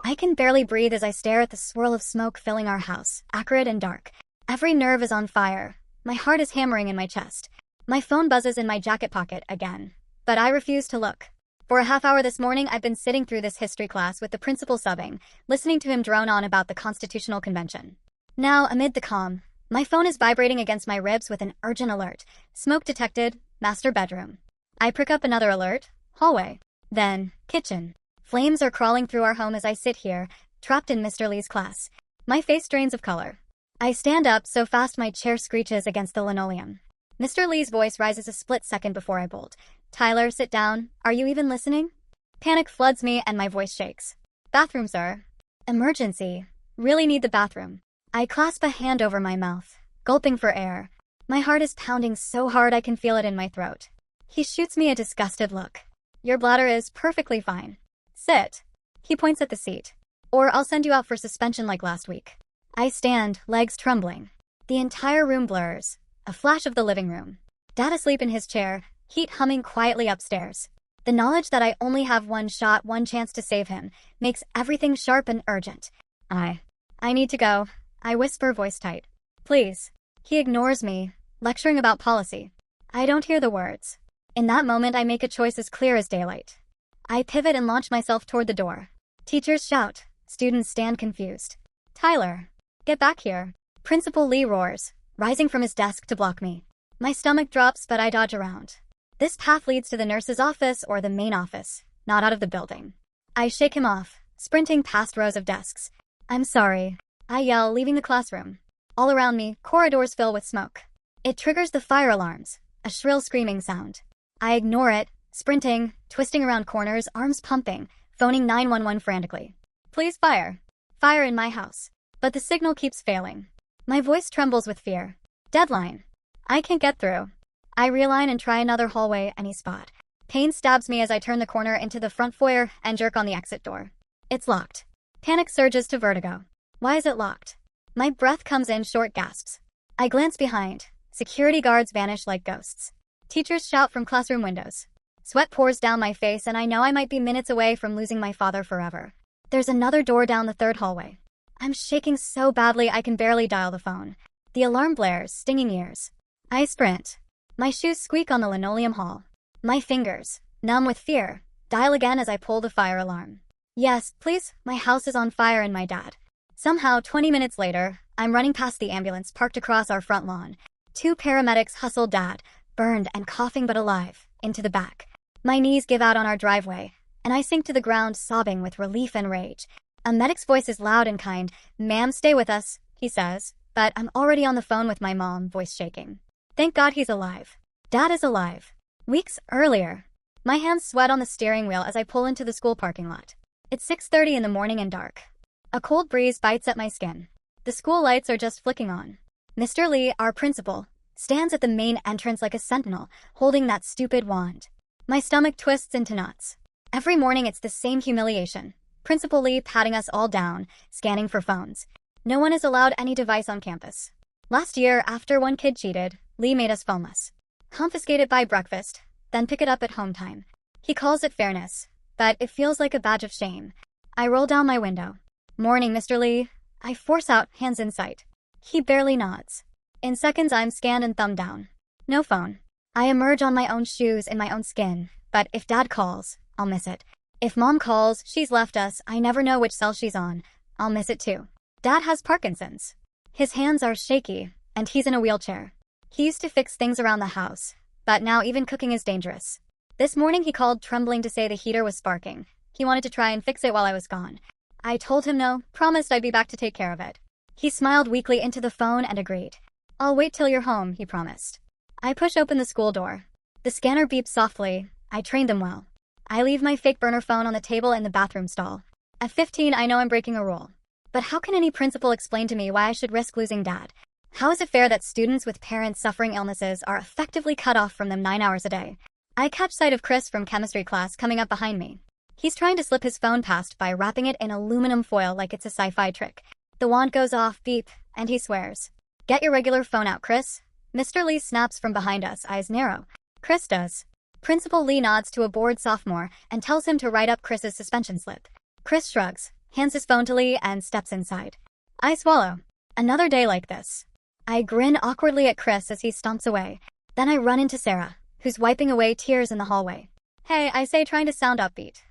I can barely breathe as I stare at the swirl of smoke filling our house, acrid and dark. Every nerve is on fire. My heart is hammering in my chest. My phone buzzes in my jacket pocket again. But I refuse to look. For a half hour this morning, I've been sitting through this history class with the principal subbing, listening to him drone on about the Constitutional Convention. Now, amid the calm, my phone is vibrating against my ribs with an urgent alert. Smoke detected, master bedroom. I prick up another alert, hallway. Then, kitchen. Flames are crawling through our home as I sit here, trapped in Mr. Lee's class. My face drains of color. I stand up so fast my chair screeches against the linoleum. Mr. Lee's voice rises a split second before I bolt. Tyler, sit down. Are you even listening? Panic floods me and my voice shakes. Bathroom, sir. Emergency. Really need the bathroom. I clasp a hand over my mouth, gulping for air. My heart is pounding so hard I can feel it in my throat. He shoots me a disgusted look. Your bladder is perfectly fine. Sit. He points at the seat. Or I'll send you out for suspension like last week. I stand, legs trembling. The entire room blurs. A flash of the living room. Dad asleep in his chair, heat humming quietly upstairs. The knowledge that I only have one shot, one chance to save him, makes everything sharp and urgent. I need to go. I whisper, voice tight. Please. He ignores me, lecturing about policy. I don't hear the words. In that moment, I make a choice as clear as daylight. I pivot and launch myself toward the door. Teachers shout. Students stand confused. Tyler, get back here. Principal Lee roars, rising from his desk to block me. My stomach drops, but I dodge around. This path leads to the nurse's office or the main office, not out of the building. I shake him off, sprinting past rows of desks. I'm sorry. I yell, leaving the classroom. All around me, corridors fill with smoke. It triggers the fire alarms, a shrill screaming sound. I ignore it, sprinting, twisting around corners, arms pumping, phoning 911 frantically. Please fire. Fire in my house. But the signal keeps failing. My voice trembles with fear. Deadline. I can't get through. I realign and try another hallway, any spot. Pain stabs me as I turn the corner into the front foyer and jerk on the exit door. It's locked. Panic surges to vertigo. Why is it locked? My breath comes in short gasps. I glance behind. Security guards vanish like ghosts. Teachers shout from classroom windows. Sweat pours down my face and I know I might be minutes away from losing my father forever. There's another door down the third hallway. I'm shaking so badly I can barely dial the phone. The alarm blares, stinging ears. I sprint. My shoes squeak on the linoleum hall. My fingers, numb with fear, dial again as I pull the fire alarm. Yes, please, my house is on fire and my dad. Somehow, 20 minutes later, I'm running past the ambulance parked across our front lawn. 2 paramedics hustle Dad, burned and coughing but alive, into the back. My knees give out on our driveway, and I sink to the ground sobbing with relief and rage. A medic's voice is loud and kind. Ma'am, stay with us, he says, but I'm already on the phone with my mom, voice shaking. Thank God he's alive. Dad is alive. Weeks earlier. My hands sweat on the steering wheel as I pull into the school parking lot. It's 6:30 in the morning and dark. A cold breeze bites at my skin. The school lights are just flicking on. Mr. Lee, our principal, stands at the main entrance like a sentinel, holding that stupid wand. My stomach twists into knots. Every morning it's the same humiliation. Principal Lee patting us all down, scanning for phones. No one is allowed any device on campus. Last year, after one kid cheated, Lee made us phoneless. Confiscate it by breakfast, then pick it up at home time. He calls it fairness, but it feels like a badge of shame. I roll down my window. Morning, Mr. Lee. I force out, hands in sight. He barely nods. In seconds, I'm scanned and thumbed down. No phone. I emerge on my own shoes in my own skin, but if Dad calls, I'll miss it. If Mom calls, she's left us, I never know which cell she's on. I'll miss it too. Dad has Parkinson's. His hands are shaky, and he's in a wheelchair. He used to fix things around the house, but now even cooking is dangerous. This morning he called trembling to say the heater was sparking. He wanted to try and fix it while I was gone. I told him no, promised I'd be back to take care of it. He smiled weakly into the phone and agreed. I'll wait till you're home, he promised. I push open the school door. The scanner beeps softly. I trained them well. I leave my fake burner phone on the table in the bathroom stall. At 15, I know I'm breaking a rule. But how can any principal explain to me why I should risk losing Dad? How is it fair that students with parents suffering illnesses are effectively cut off from them 9 hours a day? I catch sight of Chris from chemistry class coming up behind me. He's trying to slip his phone past by wrapping it in aluminum foil like it's a sci-fi trick. The wand goes off, beep, and he swears. Get your regular phone out, Chris. Mr. Lee snaps from behind us, eyes narrow. Chris does. Principal Lee nods to a bored sophomore and tells him to write up Chris's suspension slip. Chris shrugs, hands his phone to Lee, and steps inside. I swallow. Another day like this. I grin awkwardly at Chris as he stomps away. Then I run into Sarah, who's wiping away tears in the hallway. Hey, I say, trying to sound upbeat.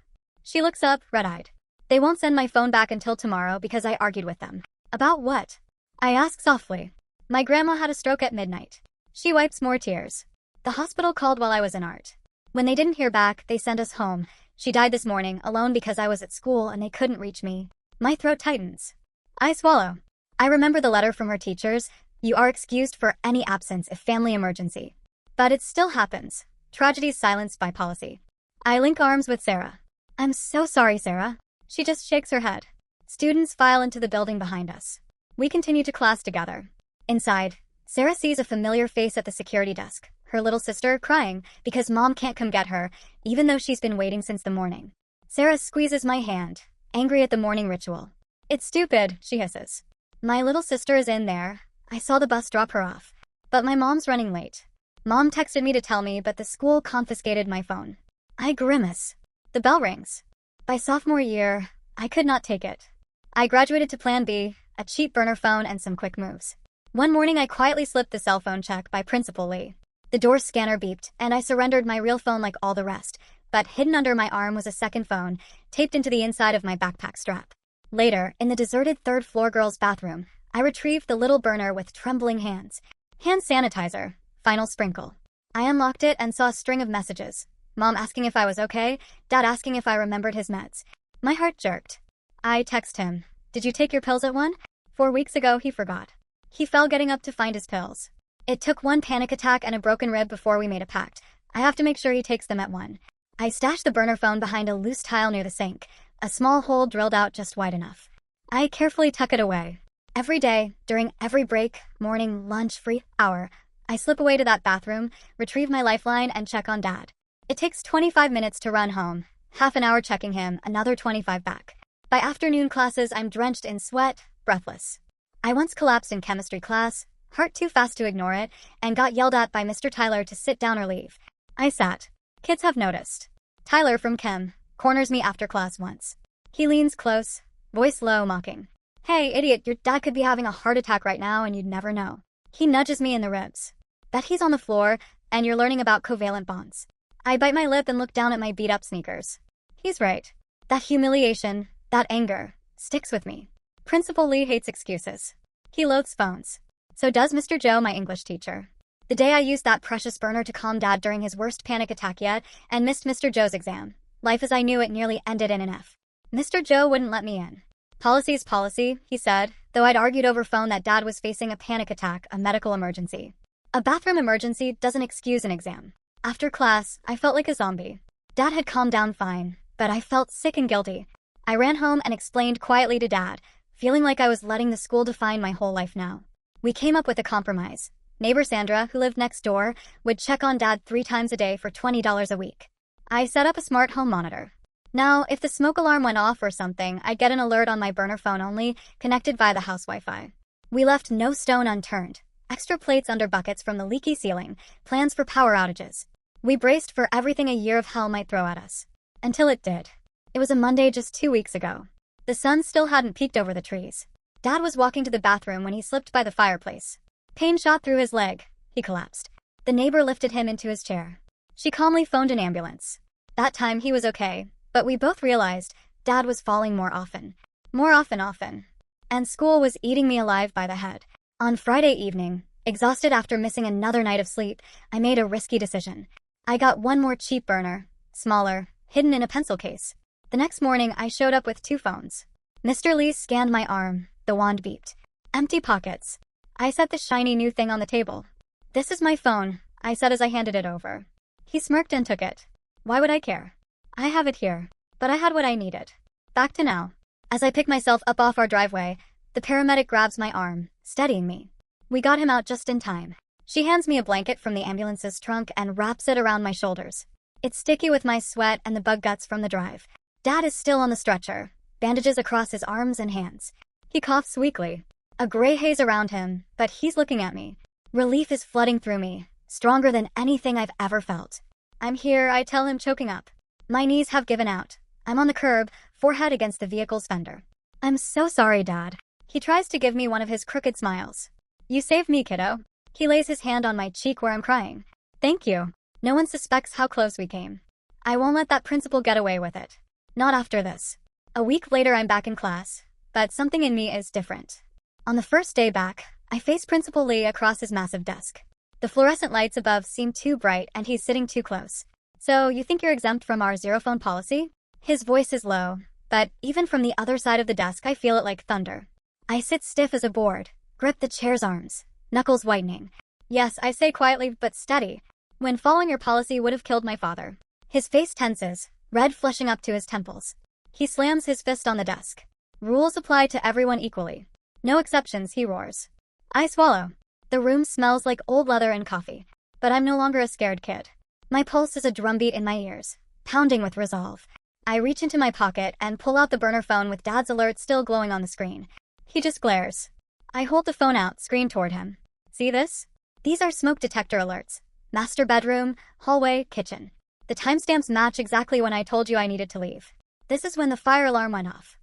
She looks up, red-eyed. They won't send my phone back until tomorrow because I argued with them. About what? I ask softly. My grandma had a stroke at midnight. She wipes more tears. The hospital called while I was in art. When they didn't hear back, they sent us home. She died this morning, alone because I was at school and they couldn't reach me. My throat tightens. I swallow. I remember the letter from her teachers. You are excused for any absence if family emergency. But it still happens. Tragedies silenced by policy. I link arms with Sarah. I'm so sorry, Sarah. She just shakes her head. Students file into the building behind us. We continue to class together. Inside, Sarah sees a familiar face at the security desk, her little sister crying because mom can't come get her, even though she's been waiting since the morning. Sarah squeezes my hand, angry at the morning ritual. It's stupid, she hisses. My little sister is in there. I saw the bus drop her off. But my mom's running late. Mom texted me to tell me, but the school confiscated my phone. I grimace. The bell rings. By sophomore year, I could not take it. I graduated to Plan B, a cheap burner phone and some quick moves. One morning I quietly slipped the cell phone check by Principal Lee. The door scanner beeped, and I surrendered my real phone like all the rest, but hidden under my arm was a second phone, taped into the inside of my backpack strap. Later, in the deserted third-floor girls' bathroom, I retrieved the little burner with trembling hands. Hand sanitizer. Final sprinkle. I unlocked it and saw a string of messages. Mom asking if I was okay, Dad asking if I remembered his meds. My heart jerked. I text him. Did you take your pills at 1? 4 weeks ago, he forgot. He fell getting up to find his pills. It took one panic attack and a broken rib before we made a pact. I have to make sure he takes them at 1. I stashed the burner phone behind a loose tile near the sink, a small hole drilled out just wide enough. I carefully tuck it away. Every day, during every break, morning, lunch, free hour, I slip away to that bathroom, retrieve my lifeline, and check on Dad. It takes 25 minutes to run home, half an hour checking him, another 25 back. By afternoon classes, I'm drenched in sweat, breathless. I once collapsed in chemistry class, heart too fast to ignore it, and got yelled at by Mr. Tyler to sit down or leave. I sat. Kids have noticed. Tyler from Chem corners me after class once. He leans close, voice low, mocking. Hey, idiot, your dad could be having a heart attack right now and you'd never know. He nudges me in the ribs. Bet he's on the floor, and you're learning about covalent bonds. I bite my lip and look down at my beat-up sneakers. He's right. That humiliation, that anger, sticks with me. Principal Lee hates excuses. He loathes phones. So does Mr. Joe, my English teacher. The day I used that precious burner to calm Dad during his worst panic attack yet, and missed Mr. Joe's exam. Life as I knew it nearly ended in an F. Mr. Joe wouldn't let me in. Policy's policy, he said, though I'd argued over phone that Dad was facing a panic attack, a medical emergency. A bathroom emergency doesn't excuse an exam. After class, I felt like a zombie. Dad had calmed down fine, but I felt sick and guilty. I ran home and explained quietly to Dad, feeling like I was letting the school define my whole life now. We came up with a compromise. Neighbor Sandra, who lived next door, would check on Dad 3 times a day for $20 a week. I set up a smart home monitor. Now, if the smoke alarm went off or something, I'd get an alert on my burner phone only, connected via the house Wi-Fi. We left no stone unturned. Extra plates under buckets from the leaky ceiling, plans for power outages. We braced for everything a year of hell might throw at us. Until it did. It was a Monday just 2 weeks ago. The sun still hadn't peeked over the trees. Dad was walking to the bathroom when he slipped by the fireplace. Pain shot through his leg. He collapsed. The neighbor lifted him into his chair. She calmly phoned an ambulance. That time he was okay, but we both realized Dad was falling more often. More often. And school was eating me alive by the head. On Friday evening, exhausted after missing another night of sleep, I made a risky decision. I got one more cheap burner, smaller, hidden in a pencil case. The next morning, I showed up with 2 phones. Mr. Lee scanned my arm. The wand beeped. Empty pockets. I set the shiny new thing on the table. This is my phone, I said as I handed it over. He smirked and took it. Why would I care? I have it here. But I had what I needed. Back to now. As I pick myself up off our driveway, the paramedic grabs my arm, steadying me. We got him out just in time. She hands me a blanket from the ambulance's trunk and wraps it around my shoulders. It's sticky with my sweat and the bug guts from the drive. Dad is still on the stretcher, bandages across his arms and hands. He coughs weakly. A gray haze around him, but he's looking at me. Relief is flooding through me, stronger than anything I've ever felt. I'm here, I tell him, choking up. My knees have given out. I'm on the curb, forehead against the vehicle's fender. I'm so sorry, Dad. He tries to give me one of his crooked smiles. You saved me, kiddo. He lays his hand on my cheek where I'm crying. Thank you. No one suspects how close we came. I won't let that principal get away with it. Not after this. A week later I'm back in class, but something in me is different. On the first day back, I face Principal Lee across his massive desk. The fluorescent lights above seem too bright and he's sitting too close. So, you think you're exempt from our zero phone policy? His voice is low, but even from the other side of the desk I feel it like thunder. I sit stiff as a board, grip the chair's arms, knuckles whitening. Yes, I say quietly but steady. When following your policy would have killed my father. His face tenses, red flushing up to his temples. He slams his fist on the desk. Rules apply to everyone equally. No exceptions, he roars. I swallow. The room smells like old leather and coffee, but I'm no longer a scared kid. My pulse is a drumbeat in my ears, pounding with resolve. I reach into my pocket and pull out the burner phone with Dad's alert still glowing on the screen. He just glares. I hold the phone out, screen toward him. See this? These are smoke detector alerts. Master bedroom, hallway, kitchen. The timestamps match exactly when I told you I needed to leave. This is when the fire alarm went off.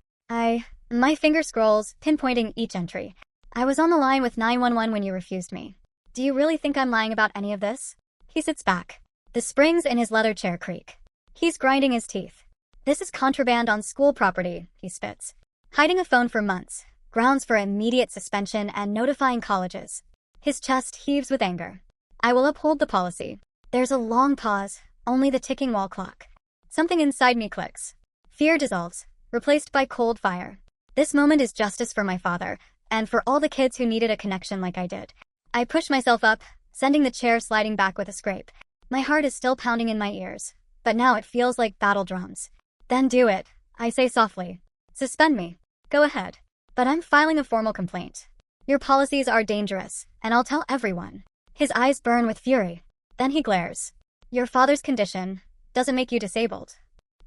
My finger scrolls, pinpointing each entry. I was on the line with 911 when you refused me. Do you really think I'm lying about any of this? He sits back. The springs in his leather chair creak. He's grinding his teeth. This is contraband on school property, he spits. Hiding a phone for months. Grounds for immediate suspension and notifying colleges. His chest heaves with anger. I will uphold the policy. There's a long pause, only the ticking wall clock. Something inside me clicks. Fear dissolves, replaced by cold fire. This moment is justice for my father, and for all the kids who needed a connection like I did. I push myself up, sending the chair sliding back with a scrape. My heart is still pounding in my ears, but now it feels like battle drums. Then do it, I say softly. Suspend me. Go ahead. But I'm filing a formal complaint. Your policies are dangerous, and I'll tell everyone. His eyes burn with fury. Then he glares. Your father's condition doesn't make you disabled.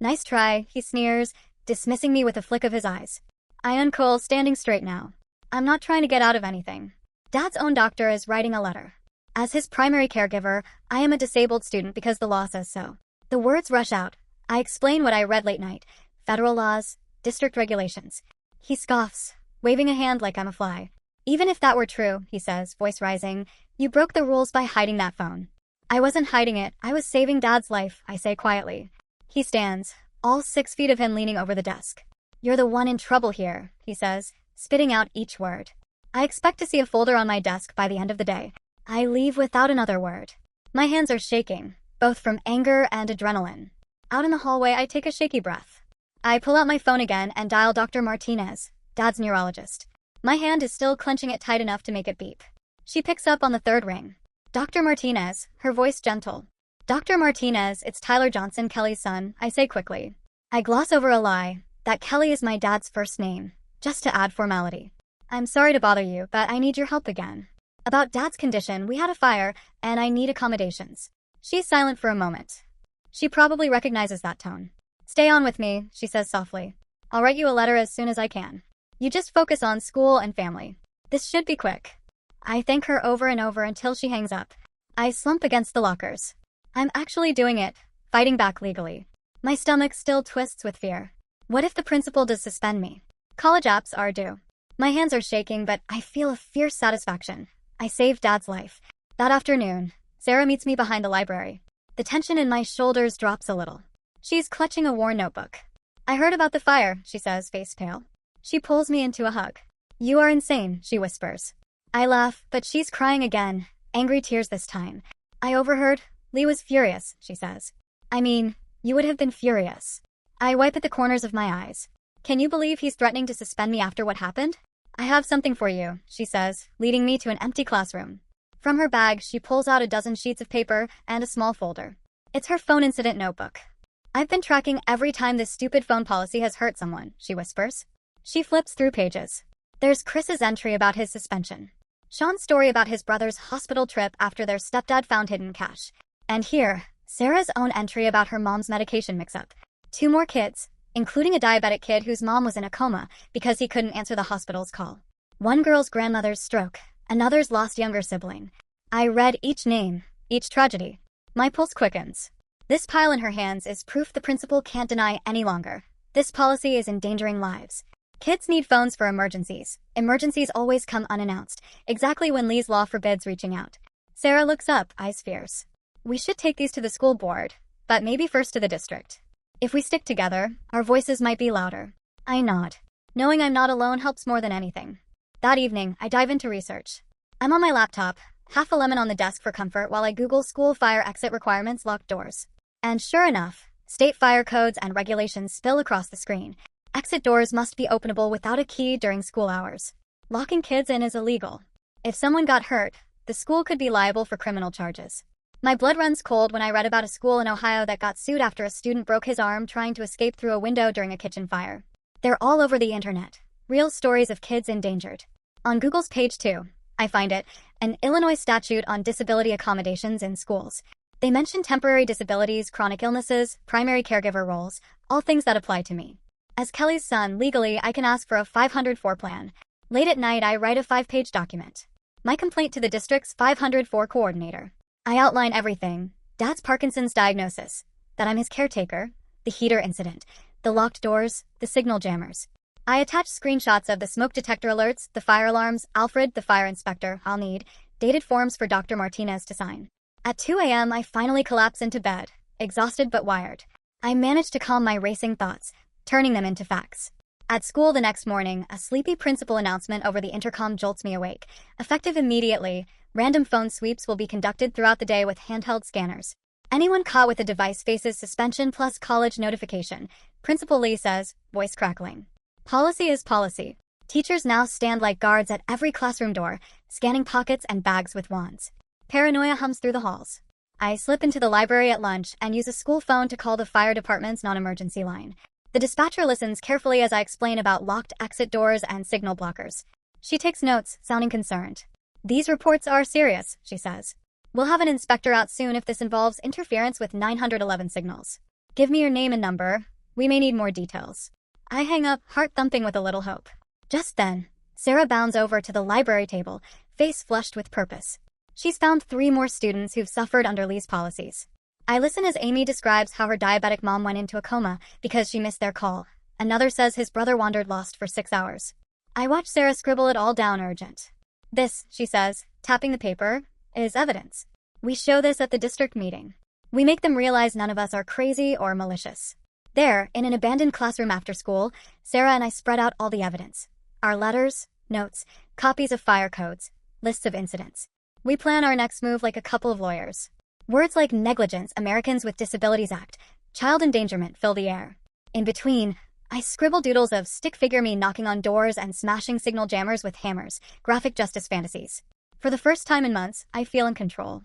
Nice try, he sneers, dismissing me with a flick of his eyes. I uncoil, standing straight now. I'm not trying to get out of anything. Dad's own doctor is writing a letter. As his primary caregiver, I am a disabled student because the law says so. The words rush out. I explain what I read late night. Federal laws, district regulations. He scoffs, waving a hand like I'm a fly. Even if that were true, he says, voice rising, you broke the rules by hiding that phone. I wasn't hiding it, I was saving Dad's life, I say quietly. He stands, all 6 feet of him leaning over the desk. You're the one in trouble here, he says, spitting out each word. I expect to see a folder on my desk by the end of the day. I leave without another word. My hands are shaking, both from anger and adrenaline. Out in the hallway, I take a shaky breath. I pull out my phone again and dial Dr. Martinez, Dad's neurologist. My hand is still clenching it tight enough to make it beep. She picks up on the third ring. Dr. Martinez, her voice gentle. Dr. Martinez, it's Tyler Johnson, Kelly's son, I say quickly. I gloss over a lie, that Kelly is my dad's first name, just to add formality. I'm sorry to bother you, but I need your help again. About Dad's condition, we had a fire, and I need accommodations. She's silent for a moment. She probably recognizes that tone. Stay on with me, she says softly. I'll write you a letter as soon as I can. You just focus on school and family. This should be quick. I thank her over and over until she hangs up. I slump against the lockers. I'm actually doing it, fighting back legally. My stomach still twists with fear. What if the principal does suspend me? College apps are due. My hands are shaking, but I feel a fierce satisfaction. I saved Dad's life. That afternoon, Sarah meets me behind the library. The tension in my shoulders drops a little. She's clutching a worn notebook. I heard about the fire, she says, face pale. She pulls me into a hug. You are insane, she whispers. I laugh, but she's crying again, angry tears this time. I overheard. Lee was furious, she says. I mean, you would have been furious. I wipe at the corners of my eyes. Can you believe he's threatening to suspend me after what happened? I have something for you, she says, leading me to an empty classroom. From her bag, she pulls out a dozen sheets of paper and a small folder. It's her phone incident notebook. I've been tracking every time this stupid phone policy has hurt someone, she whispers. She flips through pages. There's Chris's entry about his suspension. Sean's story about his brother's hospital trip after their stepdad found hidden cash. And here, Sarah's own entry about her mom's medication mix-up. 2 more kids, including a diabetic kid whose mom was in a coma because he couldn't answer the hospital's call. One girl's grandmother's stroke, another's lost younger sibling. I read each name, each tragedy. My pulse quickens. This pile in her hands is proof the principal can't deny any longer. This policy is endangering lives. Kids need phones for emergencies. Emergencies always come unannounced, exactly when Lee's law forbids reaching out. Sarah looks up, eyes fierce. We should take these to the school board, but maybe first to the district. If we stick together, our voices might be louder. I nod. Knowing I'm not alone helps more than anything. That evening, I dive into research. I'm on my laptop, half a lemon on the desk for comfort while I Google school fire exit requirements, locked doors. And sure enough, state fire codes and regulations spill across the screen. Exit doors must be openable without a key during school hours. Locking kids in is illegal. If someone got hurt, the school could be liable for criminal charges. My blood runs cold when I read about a school in Ohio that got sued after a student broke his arm trying to escape through a window during a kitchen fire. They're all over the internet. Real stories of kids endangered. On Google's page 2, I find it, an Illinois statute on disability accommodations in schools. They mention temporary disabilities, chronic illnesses, primary caregiver roles, all things that apply to me. As Kelly's son, legally, I can ask for a 504 plan. Late at night, I write a 5-page document. My complaint to the district's 504 coordinator. I outline everything. Dad's Parkinson's diagnosis, that I'm his caretaker, the heater incident, the locked doors, the signal jammers. I attach screenshots of the smoke detector alerts, the fire alarms, Alfred, the fire inspector, I'll need, dated forms for Dr. Martinez to sign. At 2 a.m., I finally collapse into bed, exhausted but wired. I manage to calm my racing thoughts, turning them into facts. At school the next morning, a sleepy principal announcement over the intercom jolts me awake. Effective immediately, random phone sweeps will be conducted throughout the day with handheld scanners. Anyone caught with a device faces suspension plus college notification, Principal Lee says, voice crackling. Policy is policy. Teachers now stand like guards at every classroom door, scanning pockets and bags with wands. Paranoia hums through the halls. I slip into the library at lunch and use a school phone to call the fire department's non-emergency line. The dispatcher listens carefully as I explain about locked exit doors and signal blockers. She takes notes, sounding concerned. These reports are serious, she says. We'll have an inspector out soon if this involves interference with 911 signals. Give me your name and number. We may need more details. I hang up, heart thumping with a little hope. Just then, Sarah bounds over to the library table, face flushed with purpose. She's found 3 more students who've suffered under Lee's policies. I listen as Amy describes how her diabetic mom went into a coma because she missed their call. Another says his brother wandered lost for 6 hours. I watch Sarah scribble it all down urgent. This, she says, tapping the paper, is evidence. We show this at the district meeting. We make them realize none of us are crazy or malicious. There, in an abandoned classroom after school, Sarah and I spread out all the evidence. Our letters, notes, copies of fire codes, lists of incidents. We plan our next move like a couple of lawyers. Words like negligence, Americans with Disabilities Act, child endangerment fill the air. In between, I scribble doodles of stick figure me knocking on doors and smashing signal jammers with hammers, graphic justice fantasies. For the first time in months, I feel in control.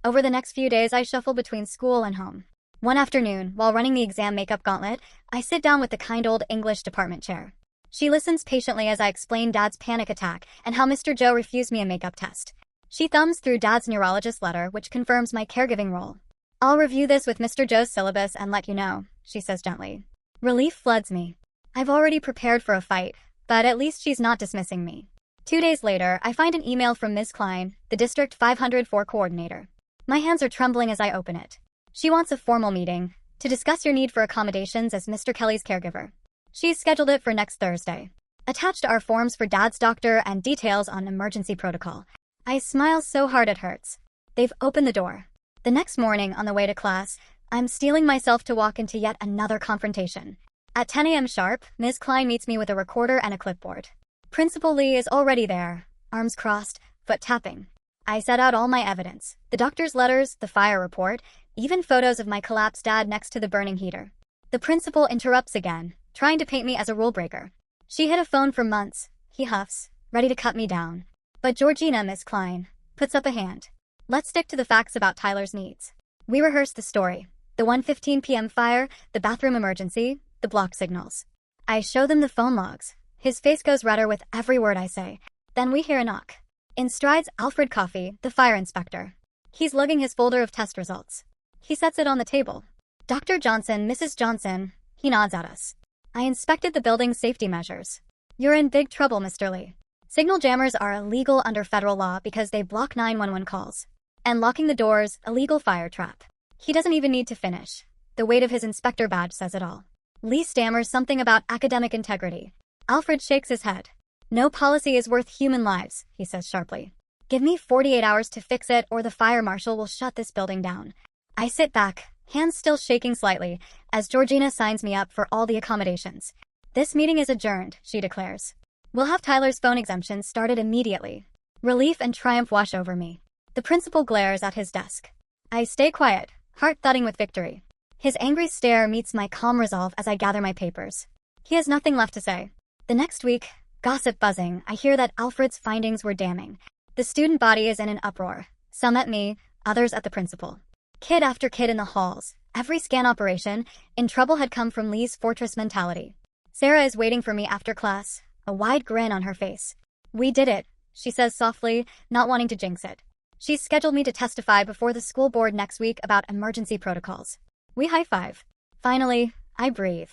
Over the next few days, I shuffle between school and home. One afternoon, while running the exam makeup gauntlet, I sit down with the kind old English department chair. She listens patiently as I explain Dad's panic attack and how Mr. Joe refused me a makeup test. She thumbs through Dad's neurologist letter, which confirms my caregiving role. I'll review this with Mr. Joe's syllabus and let you know, she says gently. Relief floods me. I've already prepared for a fight, but at least she's not dismissing me. 2 days later, I find an email from Ms. Klein, the District 504 coordinator. My hands are trembling as I open it. She wants a formal meeting to discuss your need for accommodations as Mr. Kelly's caregiver. She's scheduled it for next Thursday. Attached are forms for Dad's doctor and details on emergency protocol. I smile so hard it hurts. They've opened the door. The next morning, on the way to class, I'm steeling myself to walk into yet another confrontation. At 10 a.m. sharp, Ms. Klein meets me with a recorder and a clipboard. Principal Lee is already there, arms crossed, foot tapping. I set out all my evidence, the doctor's letters, the fire report, even photos of my collapsed dad next to the burning heater. The principal interrupts again, trying to paint me as a rule breaker. She hid a phone for months, he huffs, ready to cut me down. But Georgina, Miss Klein, puts up a hand. Let's stick to the facts about Tyler's needs. We rehearse the story. The 1:15 p.m. fire, the bathroom emergency, the blocked signals. I show them the phone logs. His face goes redder with every word I say. Then we hear a knock. In strides Alfred Coffey, the fire inspector. He's lugging his folder of test results. He sets it on the table. Dr. Johnson, Mrs. Johnson, he nods at us. I inspected the building's safety measures. You're in big trouble, Mr. Lee. Signal jammers are illegal under federal law because they block 911 calls. And locking the doors, a legal fire trap. He doesn't even need to finish. The weight of his inspector badge says it all. Lee stammers something about academic integrity. Alfred shakes his head. No policy is worth human lives, he says sharply. Give me 48 hours to fix it or the fire marshal will shut this building down. I sit back, hands still shaking slightly, as Georgina signs me up for all the accommodations. This meeting is adjourned, she declares. We'll have Tyler's phone exemption started immediately. Relief and triumph wash over me. The principal glares at his desk. I stay quiet, heart thudding with victory. His angry stare meets my calm resolve as I gather my papers. He has nothing left to say. The next week, gossip buzzing, I hear that Alfred's findings were damning. The student body is in an uproar. Some at me, others at the principal. Kid after kid in the halls. Every scan operation, in trouble had come from Lee's fortress mentality. Sarah is waiting for me after class, a wide grin on her face. We did it, she says softly, not wanting to jinx it. She's scheduled me to testify before the school board next week about emergency protocols. We high-five. Finally, I breathe.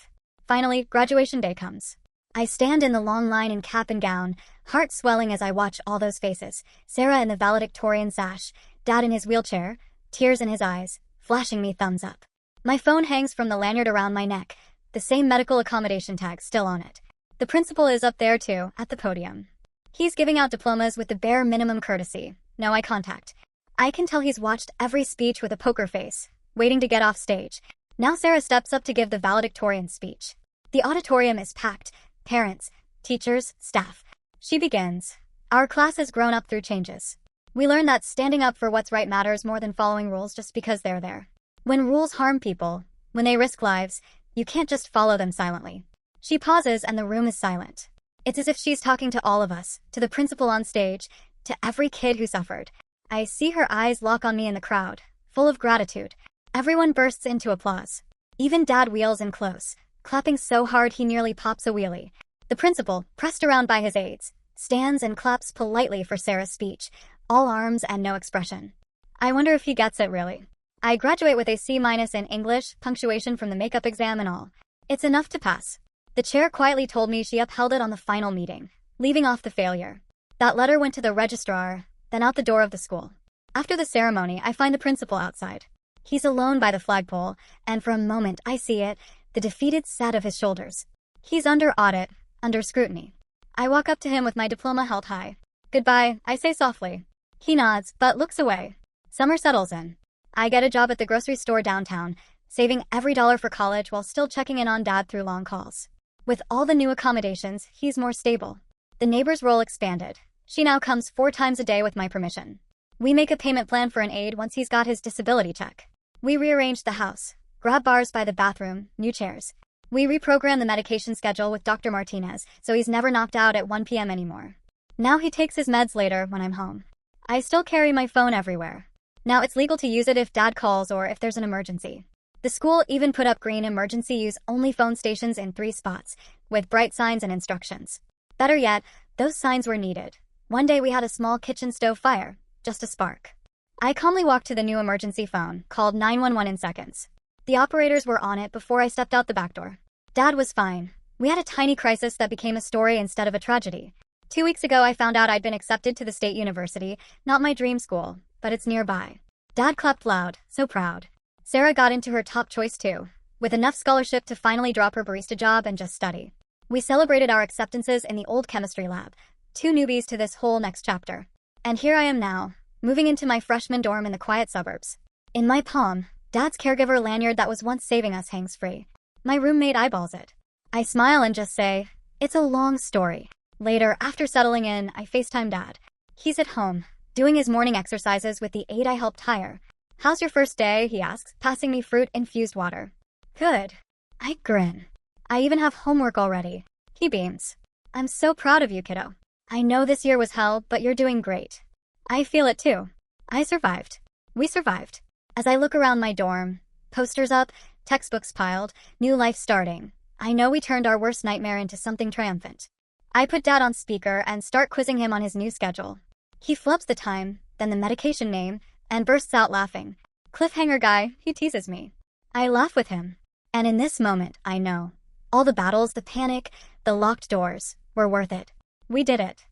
Finally, graduation day comes. I stand in the long line in cap and gown, heart swelling as I watch all those faces. Sarah in the valedictorian sash, Dad in his wheelchair, tears in his eyes, flashing me thumbs up. My phone hangs from the lanyard around my neck, the same medical accommodation tag still on it. The principal is up there too, at the podium. He's giving out diplomas with the bare minimum courtesy, no eye contact. I can tell he's watched every speech with a poker face, waiting to get off stage. Now Sarah steps up to give the valedictorian speech. The auditorium is packed. Parents, teachers, staff. She begins. Our class has grown up through changes. We learn that standing up for what's right matters more than following rules just because they're there. When rules harm people, when they risk lives, you can't just follow them silently. She pauses and the room is silent. It's as if she's talking to all of us, to the principal on stage, to every kid who suffered. I see her eyes lock on me in the crowd, full of gratitude. Everyone bursts into applause. Even Dad wheels in close, clapping so hard he nearly pops a wheelie. The principal, pressed around by his aides, stands and claps politely for Sarah's speech, all arms and no expression. I wonder if he gets it really. I graduate with a C- in English, punctuation from the makeup exam and all. It's enough to pass. The chair quietly told me she upheld it on the final meeting, leaving off the failure. That letter went to the registrar, then out the door of the school. After the ceremony, I find the principal outside. He's alone by the flagpole, and for a moment I see it, the defeated set of his shoulders. He's under audit, under scrutiny. I walk up to him with my diploma held high. Goodbye, I say softly. He nods, but looks away. Summer settles in. I get a job at the grocery store downtown, saving every dollar for college while still checking in on Dad through long calls. With all the new accommodations, he's more stable. The neighbor's role expanded. She now comes 4 times a day with my permission. We make a payment plan for an aide once he's got his disability check. We rearrange the house. Grab bars by the bathroom, new chairs. We reprogram the medication schedule with Dr. Martinez, so he's never knocked out at 1 p.m. anymore. Now he takes his meds later when I'm home. I still carry my phone everywhere. Now it's legal to use it if Dad calls or if there's an emergency. The school even put up green emergency use only phone stations in 3 spots, with bright signs and instructions. Better yet, those signs were needed. One day we had a small kitchen stove fire, just a spark. I calmly walked to the new emergency phone, called 911 in seconds. The operators were on it before I stepped out the back door. Dad was fine. We had a tiny crisis that became a story instead of a tragedy. 2 weeks ago I found out I'd been accepted to the state university, not my dream school, but it's nearby. Dad clapped loud, so proud. Sarah got into her top choice too, with enough scholarship to finally drop her barista job and just study. We celebrated our acceptances in the old chemistry lab, 2 newbies to this whole next chapter. And here I am now, moving into my freshman dorm in the quiet suburbs. In my palm, Dad's caregiver lanyard that was once saving us hangs free. My roommate eyeballs it. I smile and just say, it's a long story. Later, after settling in, I FaceTime Dad. He's at home, doing his morning exercises with the aide I helped hire. How's your first day, he asks, passing me fruit-infused water. Good. I grin. I even have homework already. He beams. I'm so proud of you, kiddo. I know this year was hell, but you're doing great. I feel it too. I survived. We survived. As I look around my dorm, posters up, textbooks piled, new life starting, I know we turned our worst nightmare into something triumphant. I put Dad on speaker and start quizzing him on his new schedule. He flubs the time, then the medication name, and bursts out laughing. Cliffhanger guy, he teases me. I laugh with him. And in this moment, I know. All the battles, the panic, the locked doors, were worth it. We did it.